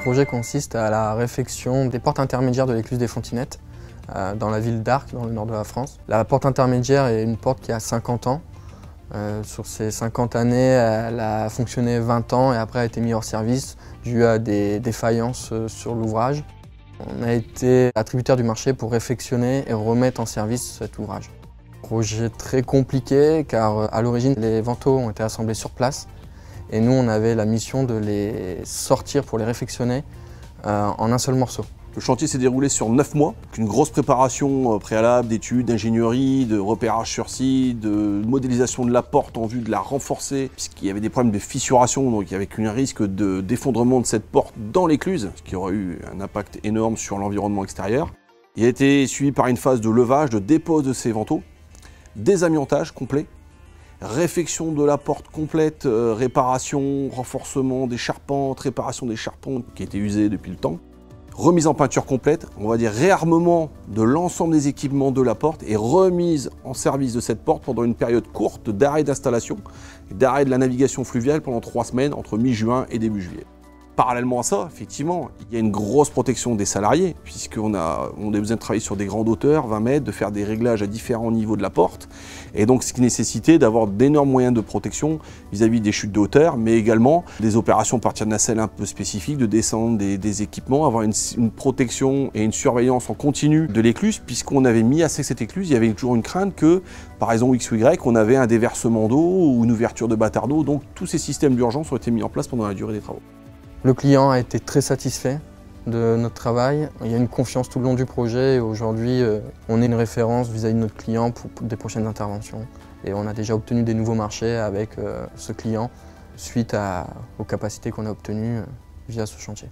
projet consiste à la réfection des portes intermédiaires de l'écluse des Fontinettes dans la ville d'Arques, dans le nord de la France. La porte intermédiaire est une porte qui a 50 ans. Sur ces 50 années, elle a fonctionné 20 ans et après a été mise hors service dû à des défaillances sur l'ouvrage. On a été attributaire du marché pour réfectionner et remettre en service cet ouvrage. Projet très compliqué car à l'origine les vantaux ont été assemblés sur place et nous on avait la mission de les sortir pour les réfectionner en un seul morceau. Le chantier s'est déroulé sur 9 mois, avec une grosse préparation préalable d'études, d'ingénierie, de repérage sur site, de modélisation de la porte en vue de la renforcer, puisqu'il y avait des problèmes de fissuration, donc il y avait un risque d'effondrement de cette porte dans l'écluse, ce qui aurait eu un impact énorme sur l'environnement extérieur. Il a été suivi par une phase de levage, de dépose de ces vantaux, désamiantage complet, réfection de la porte complète, réparation, renforcement des charpentes, réparation des charpentes qui étaient usées depuis le temps. Remise en peinture complète, on va dire réarmement de l'ensemble des équipements de la porte et remise en service de cette porte pendant une période courte d'arrêt d'installation et d'arrêt de la navigation fluviale pendant 3 semaines entre mi-juin et début juillet. Parallèlement à ça, effectivement, il y a une grosse protection des salariés puisqu'on a besoin de travailler sur des grandes hauteurs, 20 mètres, de faire des réglages à différents niveaux de la porte et donc ce qui nécessitait d'avoir d'énormes moyens de protection vis-à-vis des chutes de hauteur, mais également des opérations à partir de nacelles un peu spécifiques, de descendre des équipements, avoir une protection et une surveillance en continu de l'écluse puisqu'on avait mis à sec cette écluse, il y avait toujours une crainte que, par raison X ou Y, on avait un déversement d'eau ou une ouverture de bâtard d'eau, donc tous ces systèmes d'urgence ont été mis en place pendant la durée des travaux. Le client a été très satisfait de notre travail. Il y a une confiance tout le long du projet et aujourd'hui on est une référence vis-à-vis de notre client pour des prochaines interventions. Et on a déjà obtenu des nouveaux marchés avec ce client suite aux capacités qu'on a obtenues via ce chantier.